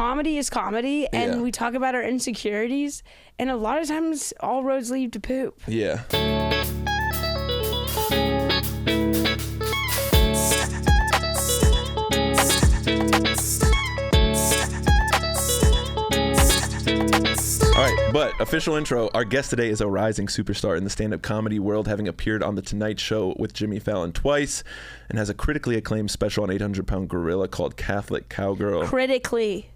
comedy is comedy, and we talk about our insecurities, and a lot of times all roads lead to poop. Yeah. All right, but official intro. Our guest today is a rising superstar in the stand-up comedy world, having appeared on The Tonight Show with Jimmy Fallon twice, and has a critically acclaimed special on 800-Pound Gorilla called Catholic Cowgirl. Critically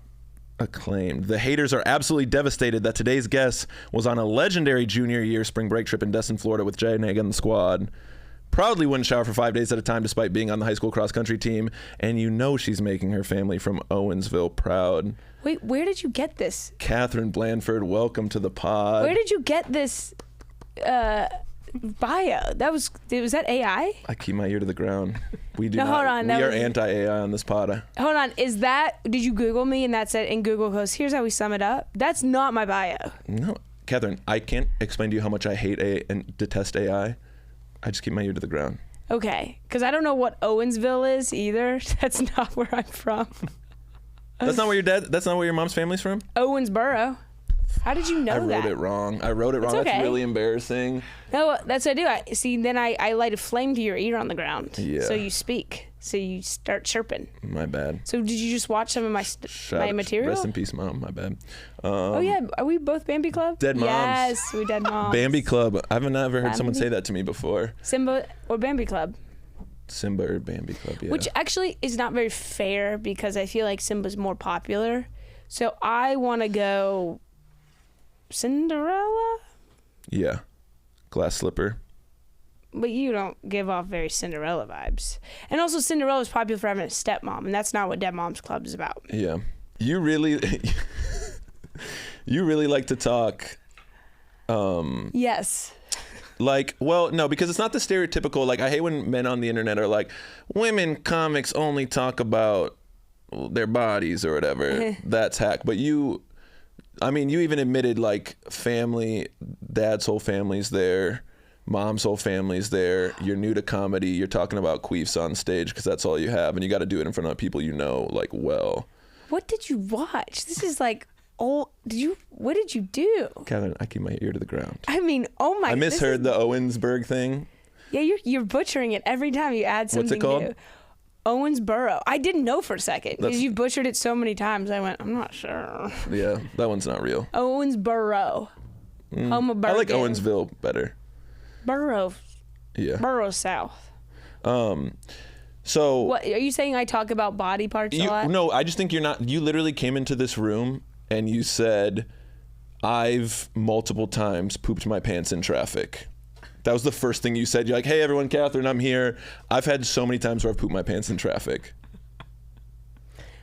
acclaimed. The haters are absolutely devastated that today's guest was on a legendary junior year spring break trip in Destin, Florida with Jay and Egg and the squad. Proudly wouldn't shower for 5 days at a time despite being on the high school cross-country team, and you know she's making her family from Owensville proud. Wait, where did you get this? Katherine Blanford, welcome to the pod. Where did you get this bio? Was that AI? I keep my ear to the ground. We do no, not. Hold on. We are anti-AI on this pod. Hold on. Did you Google me and that's it? And Google goes, here's how we sum it up. That's not my bio. No, Katherine, I can't explain to you how much I hate and detest AI. I just keep my ear to the ground. Okay, because I don't know what Owensville is either. That's not where I'm from. That's not where that's not where your mom's family's from? Owensboro. How did you know that? I wrote it wrong. Okay. That's really embarrassing. No, that's what I do. Then I light a flame to your ear on the ground. Yeah. So you speak. So you start chirping. My bad. So did you just watch some of my material? Rest in peace, Mom. My bad. Oh yeah, are we both Bambi Club? Dead moms. Yes, we dead moms. Bambi Club. I've never heard someone say that to me before. Simba or Bambi Club? Simba or Bambi Club, yeah. Which actually is not very fair because I feel like Simba's more popular. So I want to go Cinderella? Yeah. Glass slipper. But you don't give off very Cinderella vibes. And also Cinderella's popular for having a stepmom, and that's not what Dead Moms Club is about. Yeah. You really like to talk. Yes. Like, well, no, because it's not the stereotypical, like, I hate when men on the internet are like, women comics only talk about their bodies or whatever. That's hack. But you even admitted, like, family, dad's whole family's there, mom's whole family's there, you're new to comedy, you're talking about queefs on stage because that's all you have, and you got to do it in front of people you know, like, well. What did you watch? This is like... what did you do? Kevin, I keep my ear to the ground. I mean, oh my... I misheard the Owensburg thing. Yeah, you're butchering it every time you add something new. What's it called? Owensboro. I didn't know for a second because you butchered it so many times. I went, I'm not sure. Yeah, that one's not real. Owensboro. Home of I like Owensville better. Borough. Yeah. Borough South. So... What, are you saying I talk about body parts a lot? No, I just think you're not... You literally came into this room and you said, I've multiple times pooped my pants in traffic. That was the first thing you said. You're like, hey, everyone, Katherine, I'm here. I've had so many times where I've pooped my pants in traffic.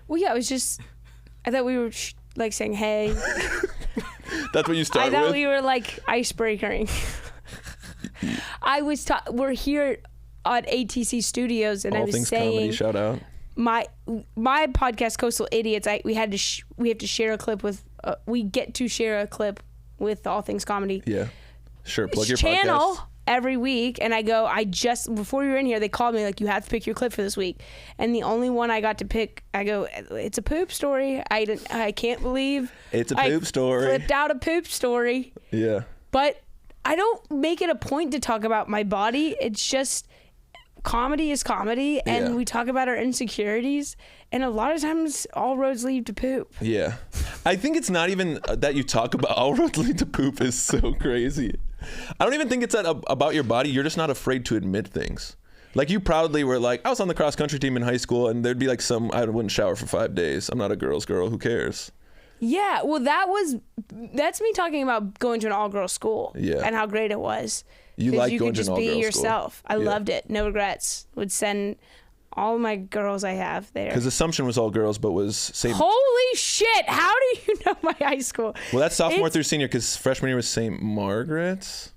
Well, yeah, I thought we were like saying, hey. That's what you started with? I thought we were like icebreakering. We're here at ATC Studios and I was saying. All things comedy, shout out. My podcast, Coastal Idiots, we have to share a clip with. We get to share a clip with All Things Comedy. Yeah, sure. Plug your channel podcast. Every week, and I go. Before you were in here, they called me like, you have to pick your clip for this week, and the only one I got to pick, I go, it's a poop story. I can't believe it's a poop story. Flipped out a poop story. Yeah, but I don't make it a point to talk about my body. It's just. Comedy is comedy, and we talk about our insecurities, and a lot of times all roads lead to poop. Yeah. I think it's not even that you talk about all roads lead to poop is so crazy. I don't even think it's about your body. You're just not afraid to admit things. Like, you proudly were like, I was on the cross-country team in high school, and there'd be like I wouldn't shower for 5 days. I'm not a girl's girl. Who cares? Yeah, well, that's me talking about going to an all-girls school and how great it was. You like going to an all-girls school. You could just be yourself. I loved it. No regrets. Would send all my girls I have there. Because Assumption was all girls, but was St. Holy shit! How do you know my high school? Well, that's sophomore through senior, because freshman year was St. Margaret's.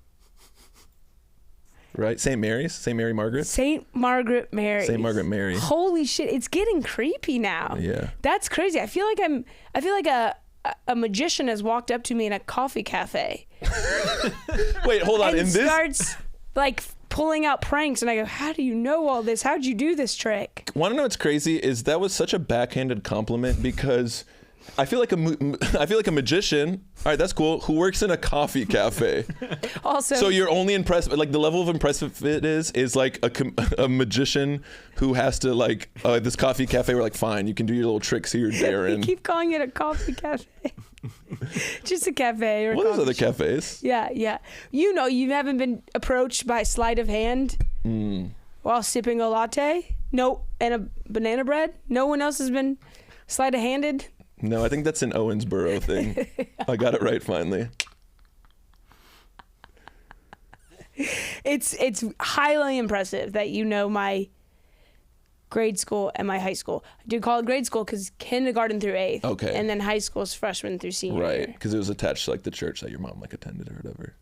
Right? St. Mary's? St. Mary Margaret? St. Margaret Mary. St. Margaret Mary. Holy shit! It's getting creepy now. Yeah. That's crazy. I feel like a magician has walked up to me in a coffee cafe. Wait, hold on. And starts like pulling out pranks, and I go, how do you know all this? How'd you do this trick? Want to know what's crazy is that was such a backhanded compliment, because I feel like a magician. All right, that's cool. Who works in a coffee cafe? Also, so you're only impressed, like the level of impressive it is like a magician who has to like this coffee cafe. We're like, fine, you can do your little tricks here, Darren. You keep calling it a coffee cafe. Just a cafe or. What are other cafes? Yeah. You haven't been approached by sleight of hand while sipping a latte. No, and a banana bread. No one else has been sleight of handed. No, I think that's an Owensboro thing. I got it right finally. It's highly impressive that you know my grade school and my high school. I do call it grade school because kindergarten through 8th. Okay. And then high school is freshman through senior. Right, because it was attached to like the church that your mom like attended or whatever.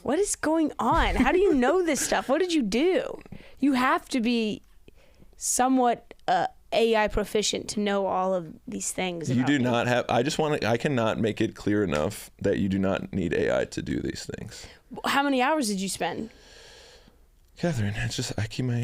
What is going on? How do you know this stuff? What did you do? You have to be somewhat AI proficient to know all of these things. You do not have. I cannot make it clear enough that you do not need AI to do these things. How many hours did you spend? Catherine, it's just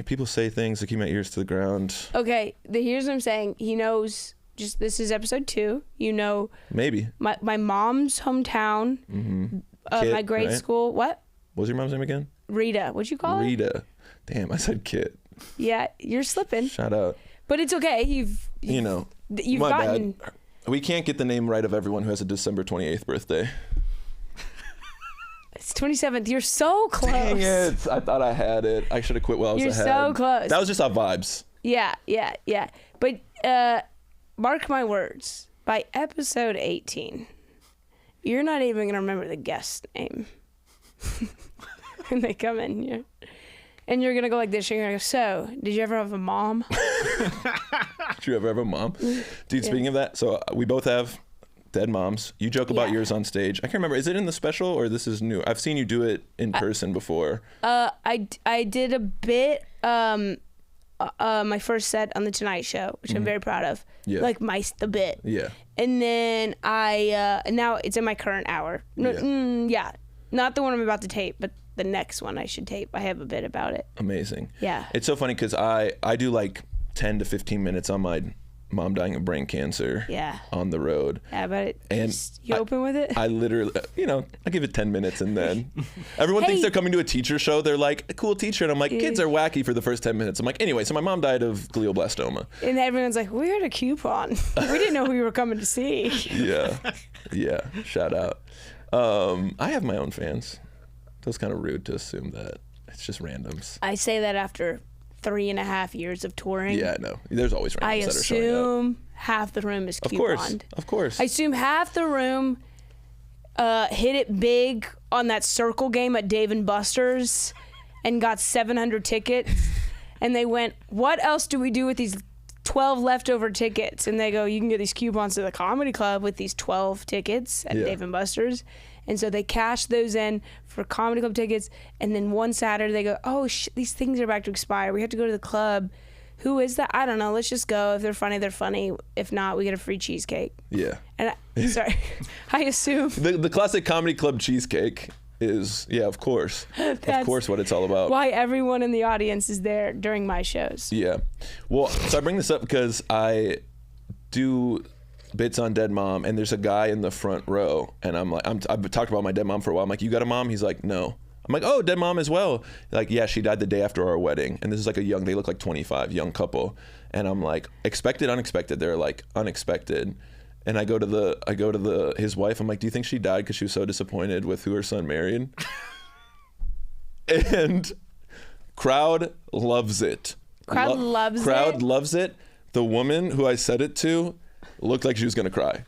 people say things. I keep my ears to the ground. Okay, here's what I'm saying. He knows. Just this is episode 2. You know. Maybe. My mom's hometown. Mm-hmm. Kit, my grade right? school. What? What was your mom's name again? Rita. What'd you call her? Rita. Damn, I said Kit. Yeah, you're slipping. Shout out. But it's okay. You've my gotten. Bad. We can't get the name right of everyone who has a December 28th birthday. It's 27th. You're so close. Dang it. I thought I had it. I should have quit while I was ahead. You're so close. That was just our vibes. Yeah. But mark my words. By episode 18, you're not even going to remember the guest name. When they come in here. And you're going to go like this. You're going to go, so, did you ever have a mom? Did you ever have a mom? Dude, speaking of that, so we both have dead moms. You joke about yours on stage. I can't remember. Is it in the special or this is new? I've seen you do it in person before. I did a bit, my first set on The Tonight Show, which I'm very proud of. Yeah. Like the bit. Yeah. And then now it's in my current hour. Not the one I'm about to tape, but the next one I should tape. I have a bit about it. Amazing. Yeah. It's so funny because I do like 10 to 15 minutes on my mom dying of brain cancer on the road. Yeah, but you open with it? I literally, I give it 10 minutes and then everyone thinks they're coming to a teacher show. They're like, a cool teacher. And I'm like, kids are wacky for the first 10 minutes. I'm like, anyway, so my mom died of glioblastoma. And everyone's like, we had a coupon. We didn't know who you were coming to see. Yeah. Shout out. I have my own fans. It was kind of rude to assume that. It's just randoms. I say that after 3.5 years of touring. Yeah, no. There's always randoms that are showing up. I assume half the room is couponed. Of course. I assume half the room hit it big on that circle game at Dave & Buster's and got 700 tickets. And they went, what else do we do with these 12 leftover tickets? And they go, you can get these coupons to the comedy club with these 12 tickets at Dave & Buster's. And so they cashed those in for comedy club tickets. And then one Saturday they go, oh, these things are about to expire. We have to go to the club. Who is that? I don't know. Let's just go. If they're funny, they're funny. If not, we get a free cheesecake. Yeah. And sorry, I assume. The classic comedy club cheesecake is, of course. Of course what it's all about. Why everyone in the audience is there during my shows. Yeah. Well, so I bring this up because I do bits on dead mom, and there's a guy in the front row, and I'm like, I've talked about my dead mom for a while. I'm like, you got a mom? He's like, no. I'm like, oh, dead mom as well. Like, yeah, she died the day after our wedding. And this is like they look like 25, young couple. And I'm like, expected, unexpected. They're like, unexpected. And I go to his wife. I'm like, do you think she died because she was so disappointed with who her son married? And crowd loves it. Crowd loves it. The woman who I said it to looked like she was going to cry.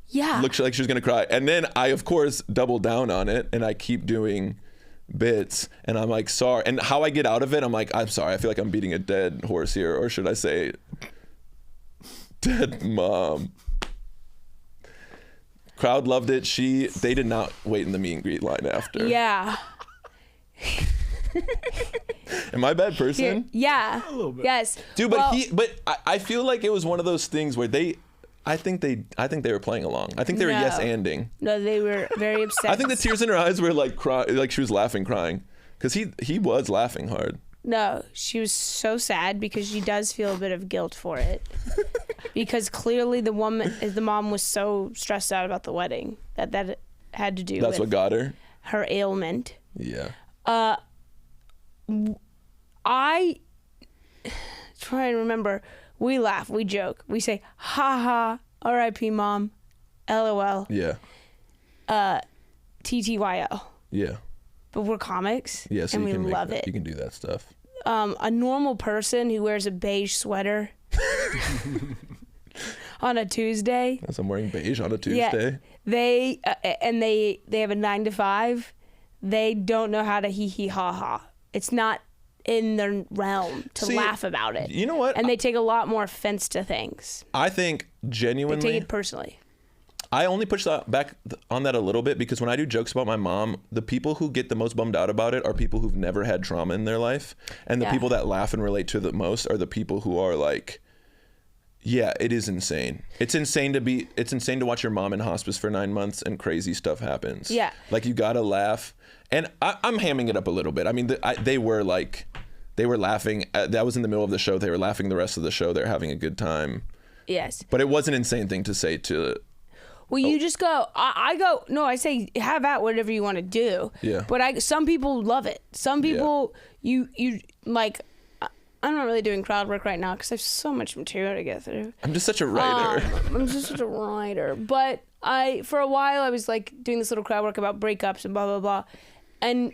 Yeah. Looked like she was going to cry. And then I, of course, double down on it and I keep doing bits and I'm like, sorry. And how I get out of it, I'm like, I'm sorry. I feel like I'm beating a dead horse here. Or should I say dead mom? Crowd loved it. They did not wait in the meet and greet line after. Yeah. Am I a bad person? Yeah. A little bit. Yes. Dude, but I feel like it was one of those things where I think they were playing along. I think they were yes-anding. No, they were very upset. I think the tears in her eyes were like she was laughing, crying, because he was laughing hard. No, she was so sad because she does feel a bit of guilt for it. Because clearly the mom was so stressed out about the wedding that had to do That's with what got her? her ailment. Yeah. I try and remember. We laugh, we joke, we say, ha ha, R.I.P. mom, LOL, Yeah. TTYL. Yeah. But we're comics, Yeah, so and you we can love make it. You can do that stuff. A normal person who wears a beige sweater on a Tuesday. As I'm wearing beige on a Tuesday. Yeah, they have a 9 to 5. They don't know how to hee hee ha ha. It's not in their realm to laugh about it. You know what? And they take a lot more offense to things. I think genuinely. They take it personally. I only push that back on that a little bit because when I do jokes about my mom, the people who get the most bummed out about it are people who've never had trauma in their life. And the people that laugh and relate to it the most are the people who are like, yeah, it is insane. It's insane to watch your mom in hospice for 9 months and crazy stuff happens. Yeah. Like you gotta laugh. And I'm hamming it up a little bit. I mean, they were laughing. That was in the middle of the show. They were laughing the rest of the show. They're having a good time. Yes. But it was an insane thing to say to. Well, you just go. I say have at whatever you want to do. Yeah. But some people love it. Some people you like. I'm not really doing crowd work right now because I have so much material to get through. I'm just such a writer. I'm just such a writer. But for a while I was like doing this little crowd work about breakups and blah blah blah, and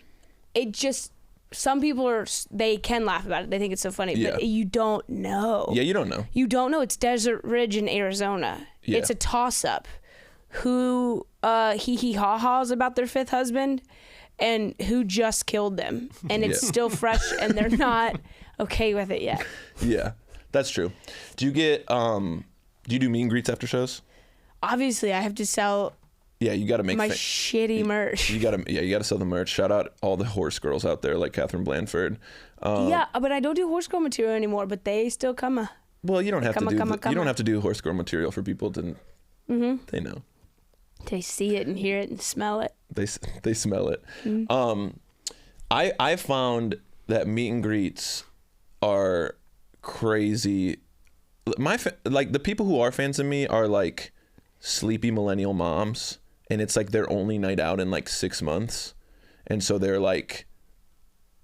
it just. Some people they can laugh about it. They think it's so funny, but you don't know. Yeah, you don't know. You don't know. It's Desert Ridge in Arizona. Yeah. It's a toss-up. Who hee-hee-ha-ha's about their 5th husband and who just killed them. And it's still fresh and they're not okay with it yet. Yeah, that's true. Do you get, do you do meet and greets after shows? Obviously, I have to sell Yeah, you got to make my shitty merch. You got to sell the merch. Shout out all the horse girls out there like Katherine Blanford. Yeah, but I don't do horse girl material anymore, but they still come. Well, you don't have you don't have to do horse girl material for people to they know. They see it and hear it and smell it. They smell it. Mm-hmm. I found that meet and greets are crazy. Like the people who are fans of me are like sleepy millennial moms, and it's like their only night out in like 6 months, and so they're like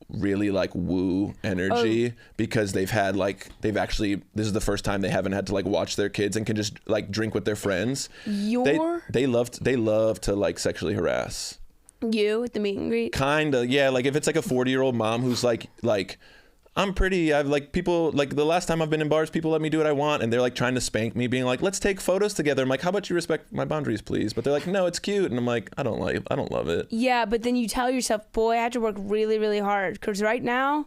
really like woo energy because this is the first time they haven't had to like watch their kids and can just like drink with their friends. They love to like sexually harass you at the meet and greet. Kinda, yeah. Like if it's like a 40-year-old mom who's like I'm pretty. I've like people like the last time I've been in bars, people let me do what I want, and they're like trying to spank me, being like, "Let's take photos together." I'm like, "How about you respect my boundaries, please?" But they're like, "No, it's cute," and I'm like, "I don't love it." Yeah, but then you tell yourself, "Boy, I have to work really, really hard because right now,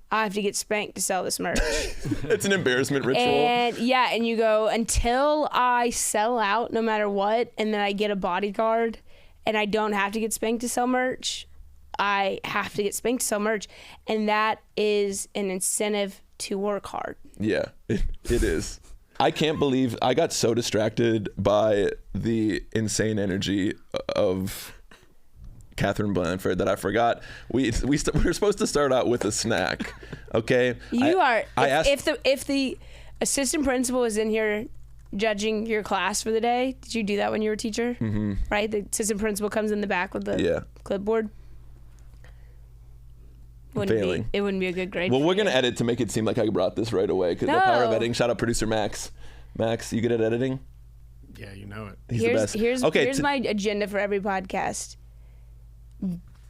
I have to get spanked to sell this merch." It's an embarrassment ritual. And you go until I sell out, no matter what, and then I get a bodyguard, and I don't have to get spanked to sell merch. I have to get spanked to sell merch, and that is an incentive to work hard. Yeah, it is. I can't believe I got so distracted by the insane energy of Katherine Blanford that I forgot we were supposed to start out with a snack. Okay, if the assistant principal is in here judging your class for the day, did you do that when you were a teacher? Mm-hmm. Right, the assistant principal comes in the back with the clipboard. It wouldn't be a good grade. Well, we're going to edit to make it seem like I brought this right away because the power of editing. Shout out producer Max. Max, you good at editing? Yeah, you know it. He's the best. Here's my agenda for every podcast.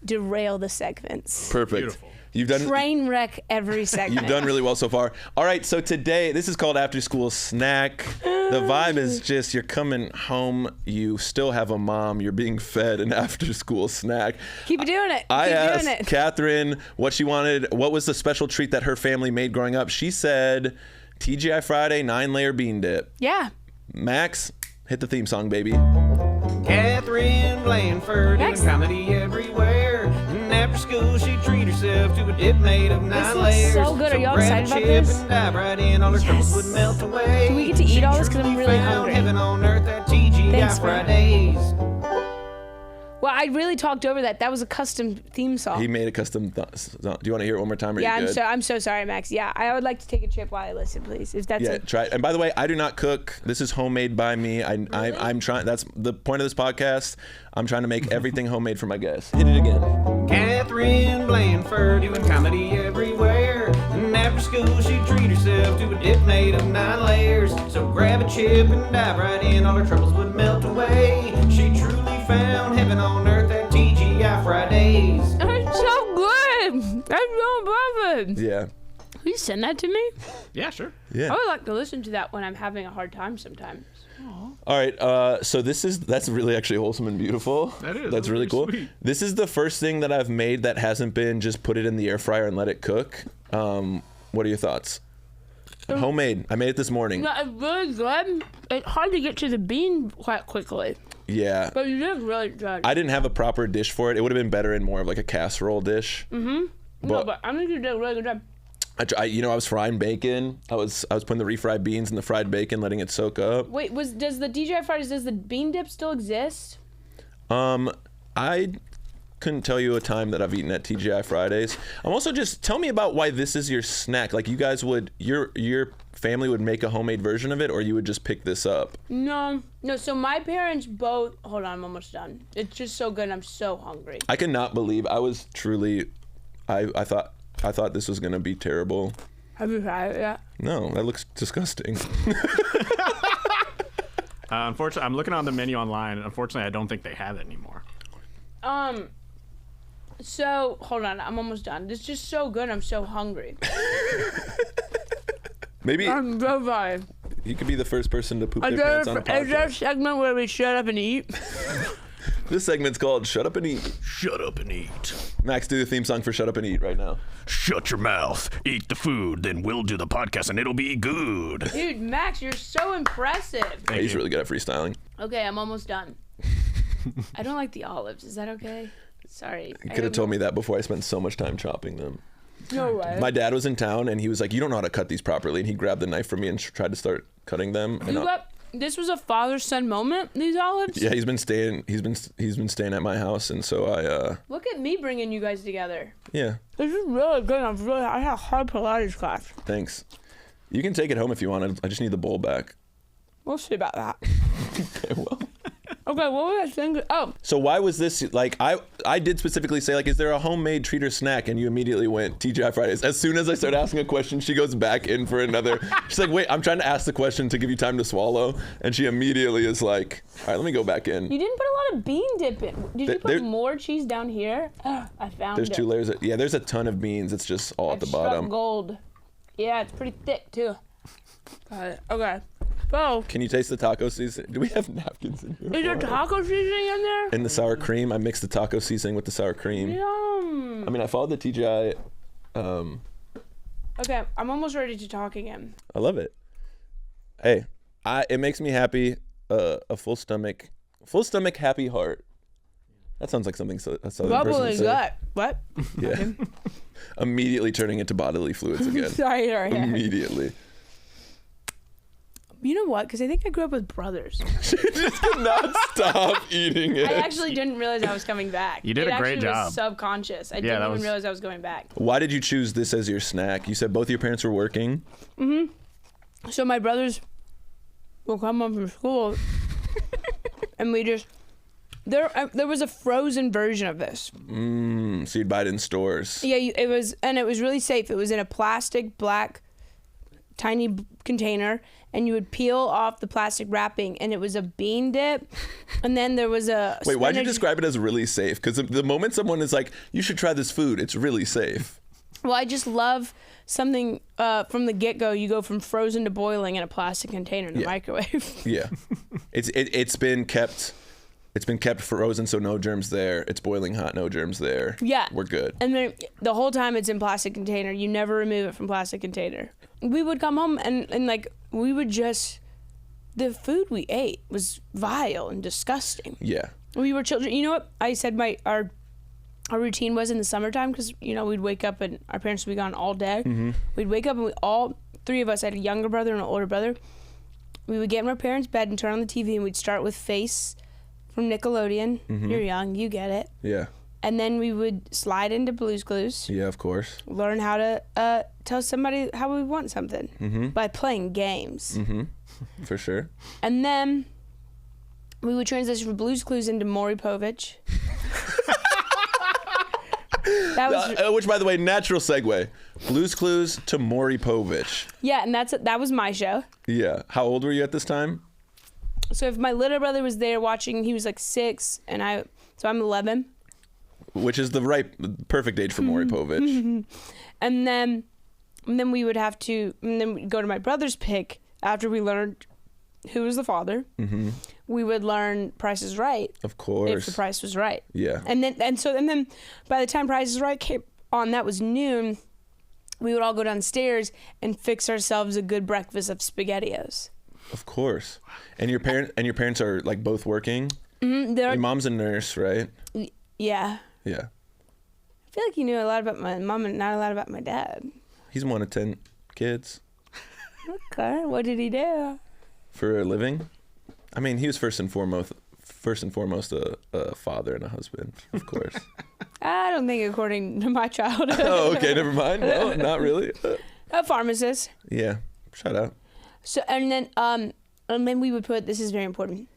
Derail the segments. Perfect. Beautiful. You've done train wreck every segment. You've done really well so far. All right, so today, this is called After School Snack. The vibe is just you're coming home, you still have a mom, you're being fed an after school snack. Keep doing it. I asked Katherine what she wanted, what was the special treat that her family made growing up. She said TGI Friday 9-layer bean dip. Yeah. Max, hit the theme song, baby. Katherine Blanford doing comedy everywhere. And after school she treat herself to a dip made of 9 layers. So good. Are y'all excited about this? And dive right in, all her troubles would melt away. Do we get to eat all this? Because I'm really hungry. Heaven on earth at TGI Thanks, Fridays. Well, I really talked over that. That was a custom theme song. He made a custom song. Do you want to hear it one more time? Or Yeah, you good? I'm so sorry, Max. Yeah, I would like to take a trip while I listen, please. If that's Yeah, try it. And by the way, I do not cook. This is homemade by me. I'm trying. That's the point of this podcast. I'm trying to make everything homemade for my guests. Hit it again. Katherine Blanford doing comedy everywhere. And after school she'd treat herself to a dip made of 9 layers. So grab a chip and dive right in, all her troubles would melt away. She truly found heaven on earth at TGI Fridays. That's so good. That's so perfect. Yeah. Will you send that to me? Yeah, sure. Yeah. I would like to listen to that when I'm having a hard time sometimes. All right, so that's really actually wholesome and beautiful. That is. That's really cool. Sweet. This is the first thing that I've made that hasn't been just put it in the air fryer and let it cook. What are your thoughts? Homemade. I made it this morning. No, it's really good. It's hard to get to the bean quite quickly, Yeah. but you did really good. I didn't have a proper dish for it. It would have been better in more of like a casserole dish. No, but I think you did a really good job. I was frying bacon. I was putting the refried beans in the fried bacon, letting it soak up. Wait, does the DJI Fridays, does the bean dip still exist? I couldn't tell you a time that I've eaten at TGI Fridays. I'm also just tell me about why this is your snack. Like you guys would, your family would make a homemade version of it, or you would just pick this up. No. So my parents both. Hold on, I'm almost done. It's just so good. I'm so hungry. I cannot believe I was truly. I thought this was gonna be terrible. Have you tried it yet? No, that looks disgusting. Unfortunately, I'm looking on the menu online. Unfortunately, I don't think they have it anymore. So hold on, I'm almost done. It's just so good. I'm so hungry. Maybe I'm so sorry. you could be the first person to poop their pants on a Is there a podcast. segment where we shut up and eat? This segment's called "Shut Up and Eat." Shut up and eat. Max, do the theme song for "Shut Up and Eat" right now. Shut your mouth. Eat the food. Then we'll do the podcast, and it'll be good. Dude, Max, you're so impressive. Yeah, he's really good at freestyling. Okay, I'm almost done. I don't like the olives. Is that okay? Sorry. You could have told me that before I spent so much time chopping them. No way. My dad was in town and he was like, "You don't know how to cut these properly," and he grabbed the knife from me and tried to start cutting them. And This was a father-son moment. These olives. yeah, he's been staying at my house, and so I Look at me bringing you guys together. yeah. This is really good. I had a hard Pilates class. Thanks. You can take it home if you want. I just need the bowl back. We'll see about that. Okay, well. Okay, what was I saying? Oh, So why was this like I did specifically say like, is there a homemade treat or snack? And you immediately went TGI Fridays. As soon as I start asking a question, she goes back in for another. She's like, wait, I'm trying to ask the question to give you time to swallow, and she immediately is like, all right, let me go back in. you didn't put a lot of bean dip in. Did you There- put more cheese down here? I found There's it. 2 layers. Yeah, there's a ton of beans. It's just all at the Struck bottom. gold. Yeah, it's pretty thick too. Got it. Okay. So, Can you taste the taco seasoning? Do we have napkins in here? is there taco seasoning in there? And the sour cream. I mixed the taco seasoning with the sour cream. Yum. I mean, I followed the TGI. Okay, I'm almost ready to talk again. I love it. Hey, it makes me happy. A full stomach, happy heart. That sounds like something a Southern person would Bubbling say. gut. What? Yeah. Immediately turning into bodily fluids again. Sorry. Immediately. You know what? Because I think I grew up with brothers. She just could not stop eating it. I actually didn't realize I was coming back. You did a great It job. actually was subconscious. I didn't even realize I was going back. Why did you choose this as your snack? You said both your parents were working. So my brothers will come home from school, and we just there was a frozen version of this. So you'd buy it in stores. Yeah, it was really safe. It was in a plastic black tiny container, and you would peel off the plastic wrapping, and it was a bean dip, and then there was a Wait, why'd you spinach- describe it as really safe? Because the moment someone is like, you should try this food, it's really safe. Well, I just love something from the get-go. You go from frozen to boiling in a plastic container in the microwave. Yeah. It's been kept frozen, so no germs there. It's boiling hot, no germs there. Yeah. We're good. And then the whole time it's in plastic container. You never remove it from plastic container. We would come home and like we would just the food we ate was vile and disgusting. Yeah. We were children. You know what I said our routine was in the summertime, because we'd wake up and our parents would be gone all day. Mm-hmm. We'd wake up and all 3 of us had a younger brother and an older brother. We would get in our parents' bed and turn on the TV, and we'd start with Face from Nickelodeon. Mm-hmm. You're young, you get it. Yeah. And then we would slide into Blue's Clues. Yeah, of course. Learn how to tell somebody how we want something by playing games. For sure. And then we would transition from Blue's Clues into Maury Povich. That was Which, by the way, natural segue. Blue's Clues to Maury Povich. yeah, and that was my show. Yeah. How old were you at this time? So if my little brother was there watching, he was like 6, and I'm 11. Which is the perfect age for Maury Povich. And then we would have to, and then we'd go to my brother's pick after we learned who was the father. We would learn Price is Right. Of course. If the price was right. Yeah. And then by the time Price is Right came on, that was noon, we would all go downstairs and fix ourselves a good breakfast of SpaghettiOs. Of course. And your parents are like both working? Your mom's a nurse, right? Yeah. Yeah. I feel like you knew a lot about my mom and not a lot about my dad. He's one of 10 kids. Okay. What did he do? For a living? I mean, he was first and foremost a father and a husband, of course. I don't think according to my childhood. Oh, okay, never mind. No, not really. A pharmacist. Yeah, shout out. So and then we would put, this is very important,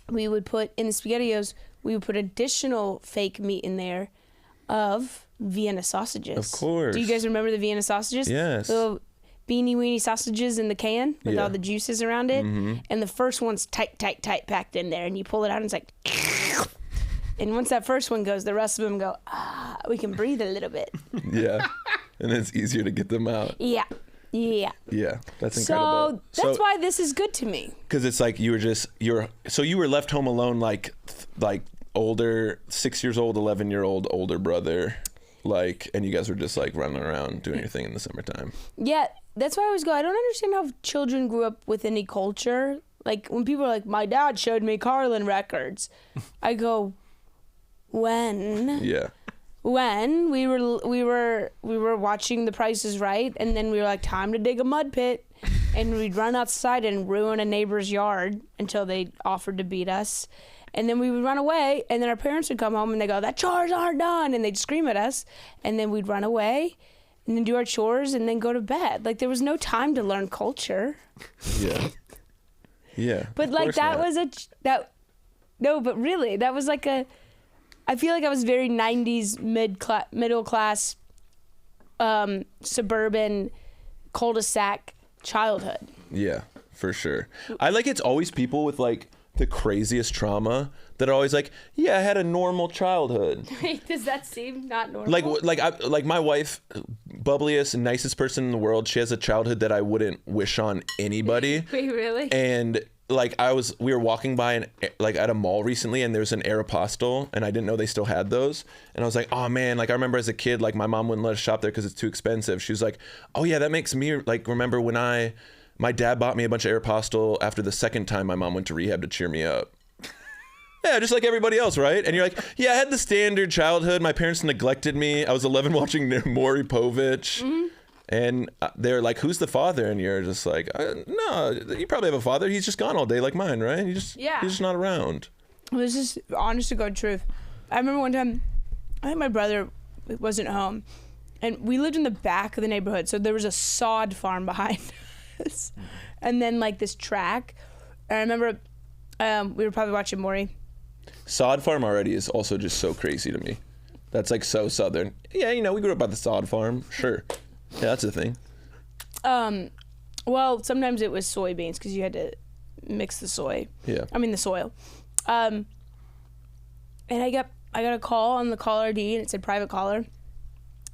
we would put in the SpaghettiOs, we would put additional fake meat in there of Vienna sausages. Of course. Do you guys remember the Vienna sausages? Yes. Little beanie weenie sausages in the can with all the juices around it. And the first one's tight packed in there, and you pull it out and it's like and once that first one goes, the rest of them go, we can breathe a little bit. Yeah. And it's easier to get them out. Yeah, That's incredible. So that's why this is good to me. Because it's like you were left home alone, like older, 6 years old, 11-year-old older brother, and you guys were just like running around doing your thing in the summertime. Yeah, that's why I always go, I don't understand how children grew up with any culture. Like when people are like, my dad showed me Carlin records, I go, when? Yeah. When we were watching The Price is Right, and then we were like, time to dig a mud pit, and we'd run outside and ruin a neighbor's yard until they offered to beat us, and then we would run away, and then our parents would come home and they go, that chores aren't done, and they'd scream at us, and then we'd run away and then do our chores and then go to bed. Like there was no time to learn culture. Yeah. But like that was but really that was like I feel like I was very 90s middle class suburban cul-de-sac childhood. Yeah, for sure. It's always people with like the craziest trauma that are always like, yeah, I had a normal childhood. Does that seem not normal? Like my wife, bubbliest and nicest person in the world, she has a childhood that I wouldn't wish on anybody. Wait, really? And like we were walking by at a mall recently, and there was an Aeropostale, and I didn't know they still had those. And I was like, oh man, like I remember as a kid, like my mom wouldn't let us shop there because it's too expensive. She was like, oh yeah, that makes me like remember when my dad bought me a bunch of Aeropostale after the second time my mom went to rehab to cheer me up. Yeah, just like everybody else, right? And you're like, yeah, I had the standard childhood. My parents neglected me. I was 11 watching Maury Povich. And they're like, who's the father? And you're just like, no, you probably have a father. He's just gone all day like mine, right? He's just not around. This is honest to God truth. I remember one time, I think my brother wasn't home, and we lived in the back of the neighborhood, so there was a sod farm behind us, and then like this track. And I remember we were probably watching Maury. Sod farm already is also just so crazy to me. That's like so southern. Yeah, we grew up by the sod farm. Sure. Yeah, that's the thing. Well, sometimes it was soybeans because you had to mix the soil. And I got a call on the caller ID, and it said private caller,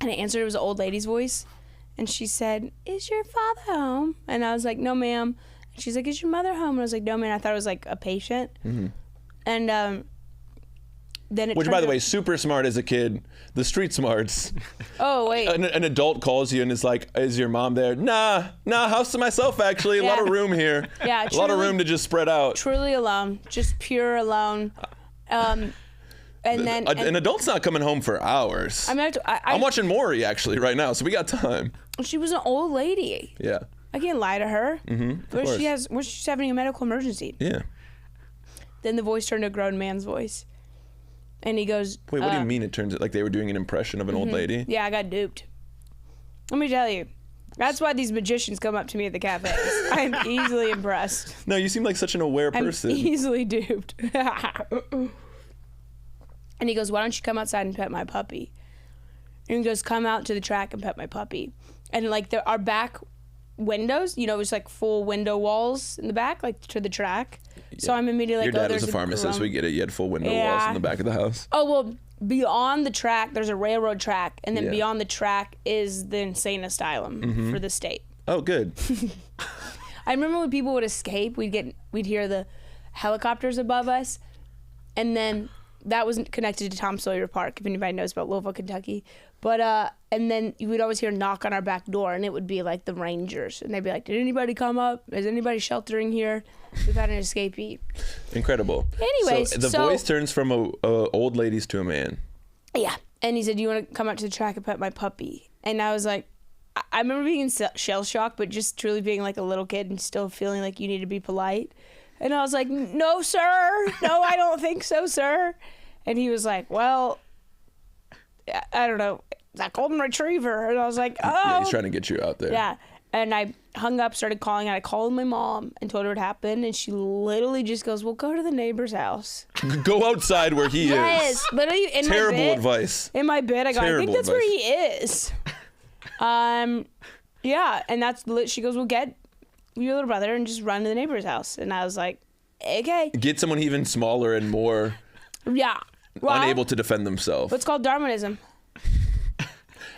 and I answered. It was an old lady's voice, and she said, "Is your father home?" And I was like, "No, ma'am." And she's like, "Is your mother home?" And I was like, "No, ma'am." I thought it was like a patient. And then which, by the way, super smart as a kid. The street smarts. Oh, wait. An adult calls you and is like, is your mom there? Nah, house to myself, actually. A lot of room here. Yeah, a lot of room to just spread out. Truly alone. Just pure alone. And then... An adult's not coming home for hours. I mean, I'm watching Maury, actually, right now, so we got time. She was an old lady. Yeah. I can't lie to her. She's She's having a medical emergency. Yeah. Then the voice turned to a grown man's voice. And he goes, Wait, what do you mean it turns out like they were doing an impression of an old lady? Yeah, I got duped. Let me tell you. That's why these magicians come up to me at the cafes. I'm easily impressed. No, you seem like such an aware person. I'm easily duped. And he goes, why don't you come outside and pet my puppy? And he goes, come out to the track and pet my puppy. And like our back windows, you know, it's like full window walls in the back, like to the track. Yeah. So I'm immediately like, your dad there's was a pharmacist, we get it. You had full window walls in the back of the house. Oh, well, beyond the track, there's a railroad track. And then beyond the track is the insane asylum for the state. Oh, good. I remember when people would escape, we'd hear the helicopters above us. And then that was connected to Tom Sawyer Park, if anybody knows about Louisville, Kentucky. But and then you would always hear a knock on our back door, and it would be like the Rangers, and they'd be like, "Did anybody come up? Is anybody sheltering here? We've had an escapee." Incredible. Anyways, so the voice turns from a old ladies to a man. Yeah, and he said, "Do you want to come out to the track and pet my puppy?" And I was like, I remember being shell shocked, but just truly being like a little kid and still feeling like you need to be polite. And I was like, "No, sir. No, I don't think so, sir." And he was like, "Well, I don't know, that golden retriever." And I was like, "Oh." Yeah, he's trying to get you out there. Yeah. And I hung up, started calling, and I called my mom and told her what happened. And she literally just goes, "Well, go to the neighbor's house." Go outside where he is. Yes. Literally in Terrible my bed. advice. In my bed, I go, Terrible I think that's advice. where he is. Yeah. And she goes, "Well, get your little brother and just run to the neighbor's house." And I was like, okay. Get someone even smaller and more Yeah. Well, unable to defend themselves. What's called Darwinism.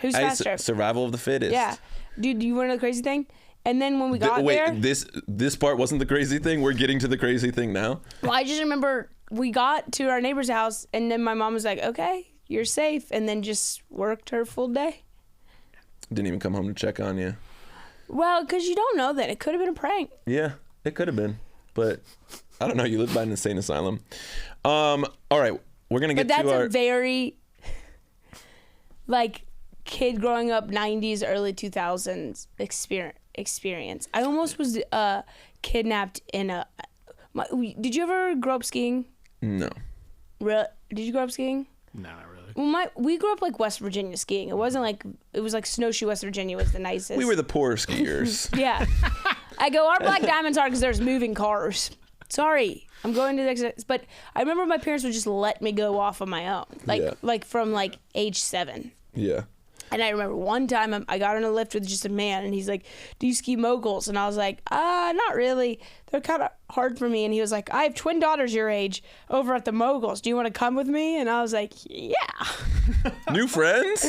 Who's faster? Survival of the fittest. Yeah. Dude, you want to know the crazy thing? And then when we got there... this part wasn't the crazy thing? We're getting to the crazy thing now? Well, I just remember we got to our neighbor's house, and then my mom was like, "Okay, you're safe," and then just worked her full day. Didn't even come home to check on you. Well, because you don't know that. It could have been a prank. Yeah, it could have been. But I don't know. You live by an insane asylum. All right. We're going to get to our... But that's a very, like, kid growing up 90s, early 2000s experience. I almost was kidnapped in a... did you ever grow up skiing? No. Did you grow up skiing? No, not really. Well, we grew up like West Virginia skiing. It wasn't like... It was like Snowshoe, West Virginia was the nicest. We were the poor skiers. Yeah. I go, our black diamonds are because there's moving cars. Sorry. I'm going to the next... But I remember my parents would just let me go off on my own. Like from like age 7. Yeah. And I remember one time I got on a lift with just a man, and he's like, "Do you ski moguls?" And I was like, not really. They're kind of hard for me. And he was like, "I have twin daughters your age over at the moguls. Do you want to come with me?" And I was like, "Yeah." New friends?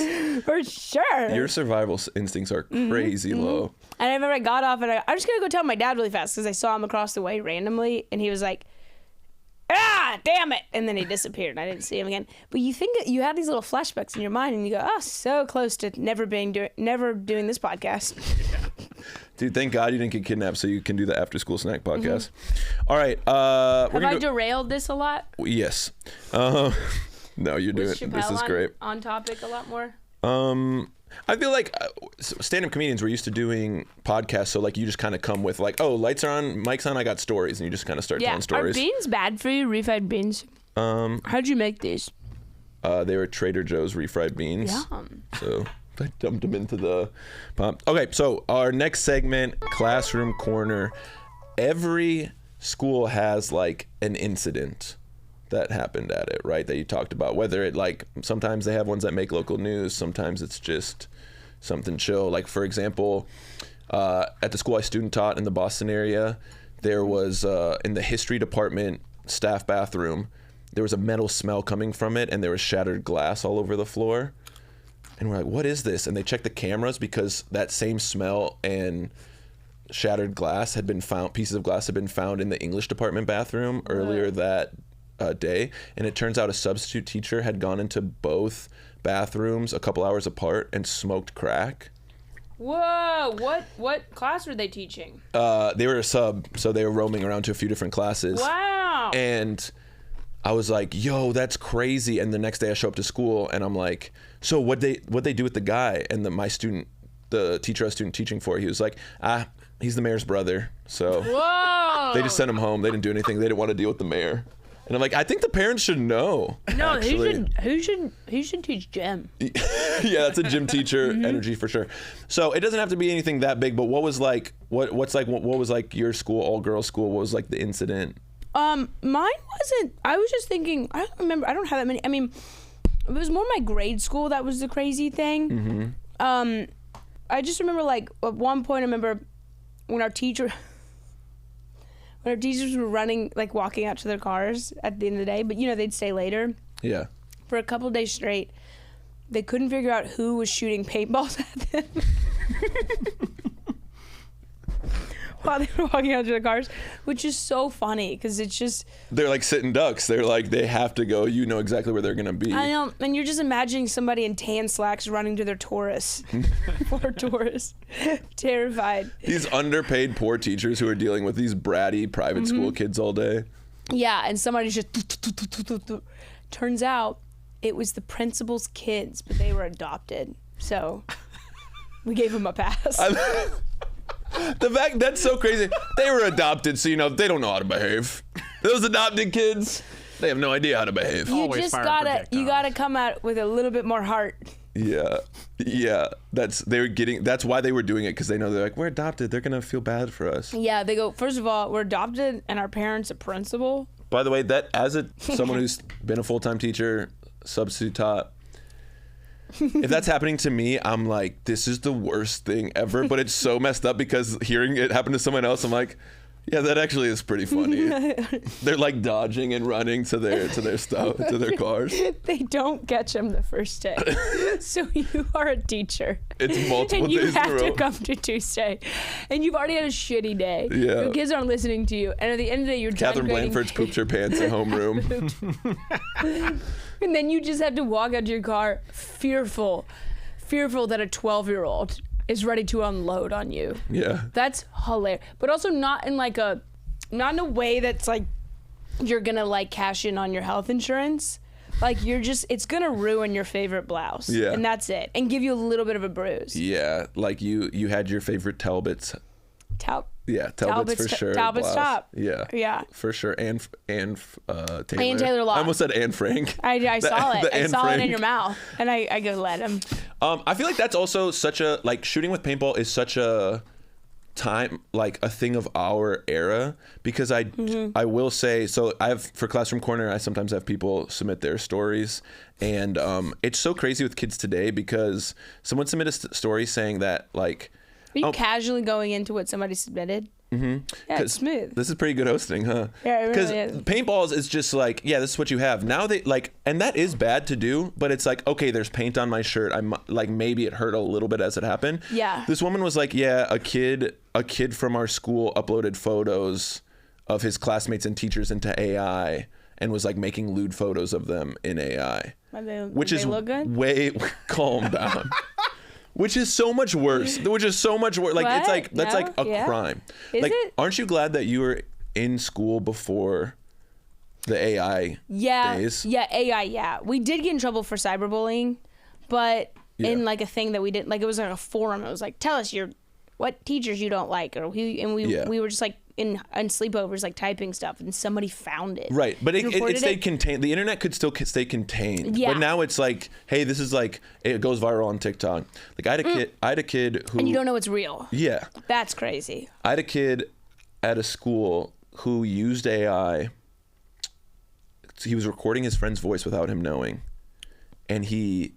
For sure. Your survival instincts are crazy low. And I remember I got off, and I'm just going to go tell my dad really fast because I saw him across the way randomly, and he was like, damn it. And then he disappeared, and I didn't see him again. But you think that you have these little flashbacks in your mind, and you go, so close to never doing this podcast. Dude, thank God you didn't get kidnapped so you can do the after school snack podcast. All right. Have I derailed this a lot? Yes. No, you're doing Was it. Chappelle This is great. on topic a lot more? I feel like stand-up comedians were used to doing podcasts, so like you just kind of come with like, oh, lights are on, mic's on, I got stories, and you just kind of start telling stories. Are beans bad for you, refried beans? How'd you make these? They were Trader Joe's refried beans. Yum. So I dumped them into the pot. Okay, so our next segment, Classroom Corner. Every school has like an incident that happened at it, right? That you talked about. Whether it like, sometimes they have ones that make local news, sometimes it's just something chill. Like for example, at the school I student taught in the Boston area, there was in the history department staff bathroom, there was a metal smell coming from it, and there was shattered glass all over the floor. And we're like, what is this? And they checked the cameras because that same smell and shattered glass had been found, pieces of glass had been found in the English department bathroom earlier that day. And it turns out a substitute teacher had gone into both bathrooms a couple hours apart and smoked crack. Whoa, what class were they teaching? They were a sub, so they were roaming around to a few different classes. Wow. And I was like, yo, that's crazy. And the next day I show up to school and I'm like, so what'd they do with the guy? And the teacher I was student teaching for, he was like, he's the mayor's brother. So whoa. They just sent him home. They didn't do anything. They didn't want to deal with the mayor. And I'm like, I think the parents should know. No, actually. he should teach gym. Yeah, that's a gym teacher energy for sure. So it doesn't have to be anything that big, but what was like what was like your school, all girls school? What was like the incident? Mine wasn't. I was just thinking. I don't remember. I don't have that many. I mean, it was more my grade school that was the crazy thing. I just remember like at one point I remember when our teachers were running, like walking out to their cars at the end of the day, but they'd stay later. Yeah. For a couple of days straight, they couldn't figure out who was shooting paintballs at them while they were walking out to their cars, which is so funny because it's just... They're like sitting ducks. They're like, they have to go. You know exactly where they're going to be. I know. And you're just imagining somebody in tan slacks running to their Taurus. Poor Taurus. Terrified. These underpaid poor teachers who are dealing with these bratty private school kids all day. Yeah, and somebody's just... Turns out it was the principal's kids, but they were adopted. So we gave them a pass. The fact that's so crazy. They were adopted, so they don't know how to behave. Those adopted kids, they have no idea how to behave. You Always just firing gotta come out with a little bit more heart. Yeah. That's why they were doing it, because they know they're like, we're adopted. They're gonna feel bad for us. Yeah, they go, first of all, we're adopted, and our parents a principal. By the way, that as someone who's been a full-time teacher, substitute taught, if that's happening to me, I'm like, this is the worst thing ever. But it's so messed up because hearing it happen to someone else, I'm like, yeah, that actually is pretty funny. They're like dodging and running to their stuff, to their cars. They don't catch them the first day. So you are a teacher. It's multiple days in a row. And you have to come to Tuesday. And you've already had a shitty day. Yeah. Your kids aren't listening to you. And at the end of the day, you're Katherine Blanford's pooped her pants in homeroom. And then you just have to walk out to your car fearful that a 12-year-old is ready to unload on you. Yeah. That's hilarious. But also not in a way that's like you're gonna like cash in on your health insurance. Like it's gonna ruin your favorite blouse. Yeah. And that's it. And give you a little bit of a bruise. Yeah. Like you had your favorite Talbots. Yeah, Talbot's for sure. Talbot's blouse. top. Yeah, for sure. And Taylor. And Taylor Law. I almost said Anne Frank. I saw it. I saw Frank. it in your mouth, and I go let him. I feel like that's also such a shooting with paintball is such a time, like a thing of our era, because I will say, so I have, for Classroom Corner, I sometimes have people submit their stories, and it's so crazy with kids today because someone submitted a story saying that like, are you casually going into what somebody submitted? Mm-hmm. Yeah, it's smooth. This is pretty good hosting, huh? Yeah, it really is. Because paintballs is just like, yeah, this is what you have. Now they like, and that is bad to do, but it's like, okay, there's paint on my shirt. I'm like, maybe it hurt a little bit as it happened. Yeah. This woman was like, yeah, a kid from our school uploaded photos of his classmates and teachers into AI and was like making lewd photos of them in AI. Which is look good? way calm down. Which is so much worse. Like, what? It's like, that's like a crime. Is like, it? Aren't you glad that you were in school before the AI days? Yeah, AI, yeah. We did get in trouble for cyberbullying, but in like a thing that we didn't, like it was like a forum. It was like, tell us what teachers you don't like. We were just like in sleepovers, like typing stuff, and somebody found it. Right, but it stayed contained. The internet could still stay contained. Yeah. But now it's like, hey, this is like, it goes viral on TikTok. Like I had a kid who, and you don't know it's real. Yeah. That's crazy. I had a kid at a school who used AI. He was recording his friend's voice without him knowing, and he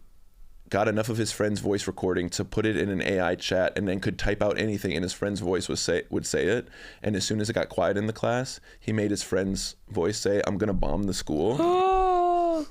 got enough of his friend's voice recording to put it in an AI chat, and then could type out anything, and his friend's voice would say it. And as soon as it got quiet in the class, he made his friend's voice say, "I'm gonna bomb the school." Oh.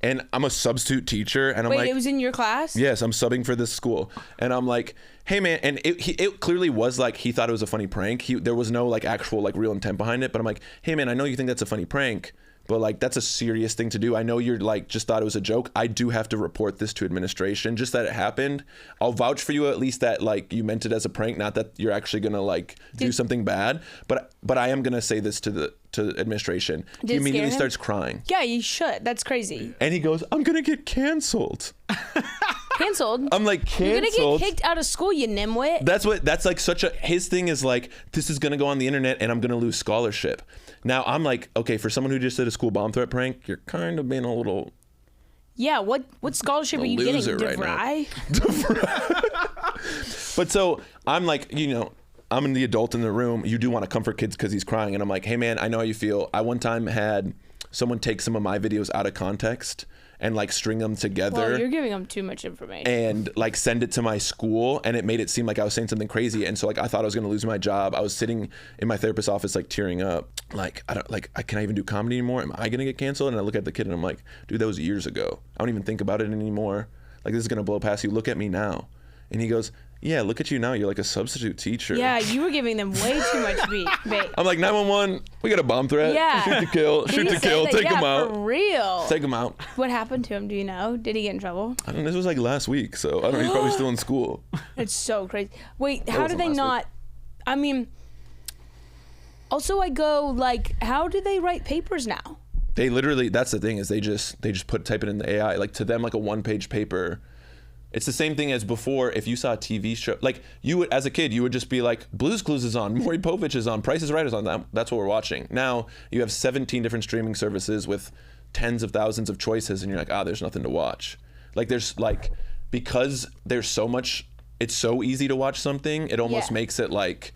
And I'm a substitute teacher, and I'm like, wait, it was in your class? Yes, I'm subbing for this school, and I'm like, hey man, and it clearly was like he thought it was a funny prank. There was no like actual like real intent behind it, but I'm like, hey man, I know you think that's a funny prank, but like that's a serious thing to do. I know you're like just thought it was a joke. I do have to report this to administration, just that it happened. I'll vouch for you at least that like you meant it as a prank, not that you're actually gonna like do something bad. But I am gonna say this to administration. He immediately starts crying. Yeah, you should. That's crazy. And he goes, "I'm gonna get canceled." Canceled. I'm like, You're canceled? gonna get kicked out of school, you nimwit. That's like such a, his thing is like, this is gonna go on the internet and I'm gonna lose scholarship. Now I'm like, okay, for someone who just did a school bomb threat prank, you're kind of being a little... Yeah, what scholarship are you getting, DeVry? But so I'm like, I'm the adult in the room. You do want to comfort kids because he's crying. And I'm like, hey man, I know how you feel. I one time had someone take some of my videos out of context and like string them together. Well, you're giving them too much information. And like send it to my school, and it made it seem like I was saying something crazy. And so like I thought I was gonna lose my job. I was sitting in my therapist's office like tearing up. Like can I even do comedy anymore? Am I gonna get canceled? And I look at the kid and I'm like, dude, that was years ago. I don't even think about it anymore. Like this is gonna blow past you. Look at me now. And he goes, yeah, look at you now. You're like a substitute teacher. Yeah, you were giving them way too much bait. I'm like, 911, we got a bomb threat. Yeah. Shoot to kill. Shoot to kill. Take him out. For real. Take him out. What happened to him? Do you know? Did he get in trouble? I don't know. This was like last week, so I don't know. He's probably still in school. It's so crazy. Wait, how do they not? I mean, also I go like, how do they write papers now? They literally, that's the thing, is they just type it in the AI. Like to them, like a 1-page paper. It's the same thing as before. If you saw a TV show, like you would, as a kid, you would just be like, Blue's Clues is on, Maury Povich is on, Price is Right is on. That's what we're watching. Now you have 17 different streaming services with tens of thousands of choices, and you're like, there's nothing to watch. Like there's like, because there's so much, it's so easy to watch something, it almost makes it like,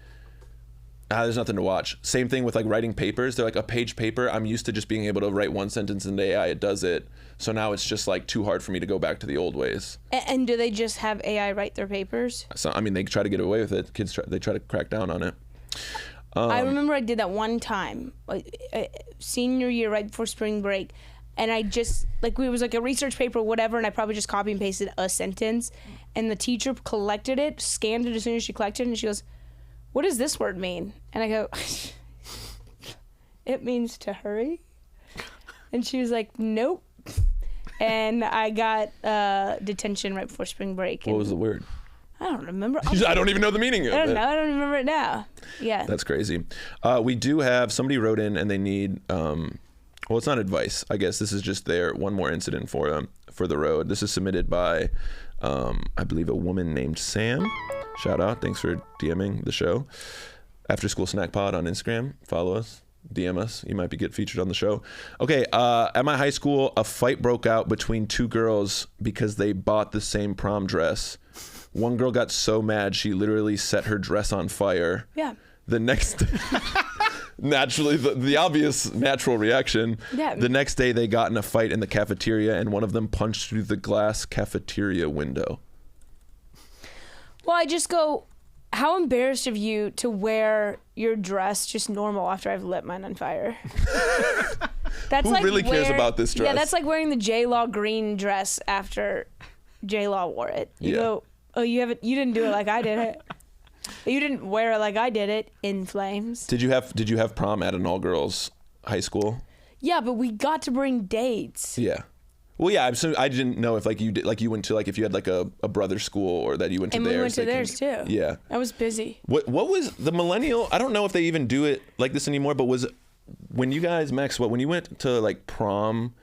there's nothing to watch. Same thing with like writing papers. They're like a page paper. I'm used to just being able to write one sentence in the AI. It does it. So now it's just like too hard for me to go back to the old ways. And do they just have AI write their papers? So, I mean, they try to get away with it. Kids try to crack down on it. I remember I did that one time, senior year, right before spring break. And I just, like, it was like a research paper or whatever, and I probably just copy and pasted a sentence. And the teacher collected it, scanned it as soon as she collected it, and she goes, what does this word mean? And I go, it means to hurry. And she was like, nope. And I got detention right before spring break. What was the word? I don't remember. I don't even know the meaning of it. I don't know. I don't remember it now. Yeah. That's crazy. We do have, somebody wrote in and they need, well, it's not advice. I guess this is just their one more incident for the road. This is submitted by, I believe, a woman named Sam. Shout out. Thanks for DMing the show. After School Snack Pod on Instagram. Follow us. DM us. You might get featured on the show. Okay. At my high school, a fight broke out between two girls because they bought the same prom dress. One girl got so mad she literally set her dress on fire. Yeah. The next naturally, the obvious natural reaction. Yeah. The next day they got in a fight in the cafeteria and one of them punched through the glass cafeteria window. Well, I just go, how embarrassed of you to wear your dress just normal after I've lit mine on fire. That's Who like really cares about this dress? Yeah, that's like wearing the J-Law green dress after J-Law wore it. You go, oh, you didn't do it like I did it. You didn't wear it like I did it, in flames. Did you have prom at an all-girls high school? Yeah, but we got to bring dates. Yeah. Well, yeah, I didn't know if like you did, like you went to, like if you had like a brother school or that you went to and theirs. And we went to theirs too. Yeah. I was busy. What was the millennial? I don't know if they even do it like this anymore, but was when you guys, Max, when you went to like prom,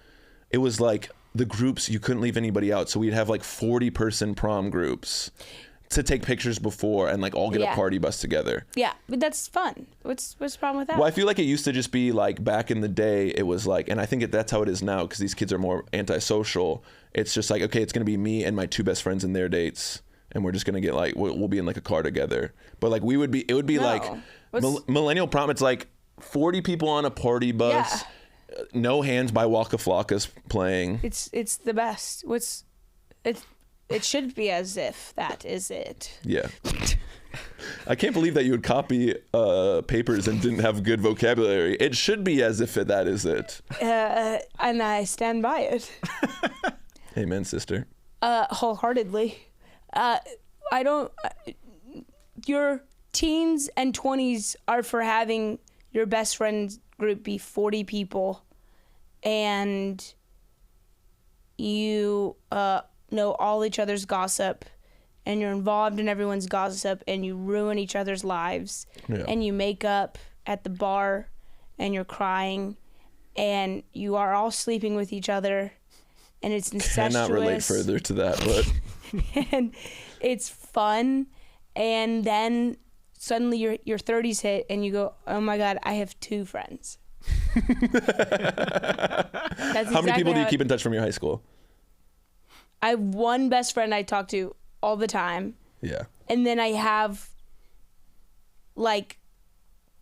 it was like the groups, you couldn't leave anybody out. So we'd have like 40-person prom groups to take pictures before and like all get a party bus together. Yeah, but that's fun. What's the problem with that? Well, I feel like it used to just be like back in the day, it was like, and I think that's how it is now because these kids are more antisocial. It's just like, okay, it's going to be me and my two best friends and their dates. And we're just going to get like, we'll be in like a car together. But like it would be like millennial prom. It's like 40 people on a party bus. Yeah. No Hands by Waka Flocka's playing. It's the best. It should be as if that is it. Yeah. I can't believe that you would copy papers and didn't have good vocabulary. It should be as if that is it. And I stand by it. Amen, sister. Wholeheartedly. Your teens and 20s are for having your best friend group be 40 people and you know all each other's gossip and you're involved in everyone's gossip and you ruin each other's lives and you make up at the bar and you're crying and you are all sleeping with each other and it's incestuous. Cannot relate further to that, but and it's fun. And then suddenly your 30s hit and you go, oh my God, I have 2 friends. How many people do you keep in touch from your high school? I have one best friend I talk to all the time. Yeah. And then I have like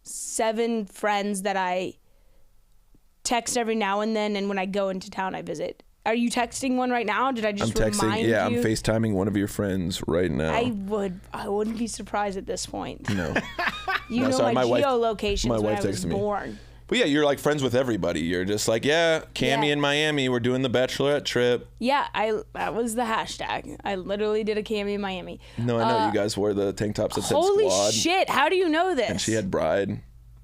7 friends that I text every now and then, and when I go into town I visit. Are you texting one right now? Did I just remind you? I'm FaceTiming one of your friends right now. I wouldn't be surprised at this point. No. You know my geolocations my when wife I was texted me. born. But yeah, you're like friends with everybody. You're just like, yeah, Cammie in Miami, we're doing the bachelorette trip. Yeah, that was the hashtag. I literally did a Cammie in Miami. No, I know you guys wore the tank tops that said Holy squad. shit, how do you know this? And she had bride.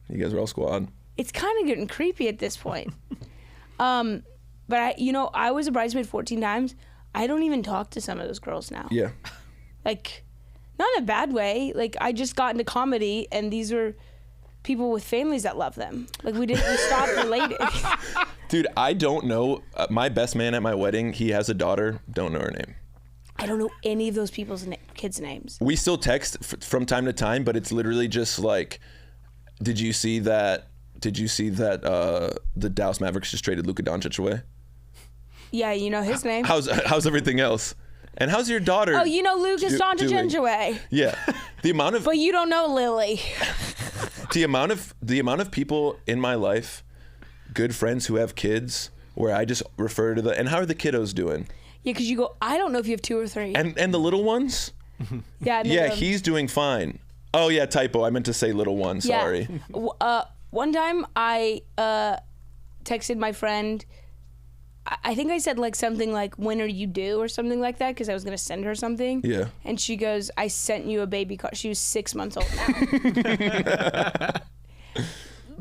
You guys were all squad. It's kind of getting creepy at this point. But I was a bridesmaid 14 times. I don't even talk to some of those girls now. Yeah. Like, not in a bad way. Like, I just got into comedy, and these were people with families that love them. Like, we stopped relating. Dude, I don't know. My best man at my wedding, he has a daughter. Don't know her name. I don't know any of those people's kids' names. We still text from time to time, but it's literally just like, did you see that the Dallas Mavericks just traded Luka Doncic away? Yeah, you know his name. How's everything else? And how's your daughter? Oh, you know Lucas Doncic away. Yeah. The amount of But you don't know Lily. the amount of people in my life, good friends who have kids, where I just refer to and how are the kiddos doing? Yeah, because you go, I don't know if you have 2 or 3. And the little ones? Yeah, he's doing fine. Oh yeah, typo. I meant to say little one. Sorry. Yeah. One time I texted my friend. I think I said like something like, when are you due or something like that, because I was going to send her something. Yeah. And she goes, I sent you a baby car. She was 6 months old now.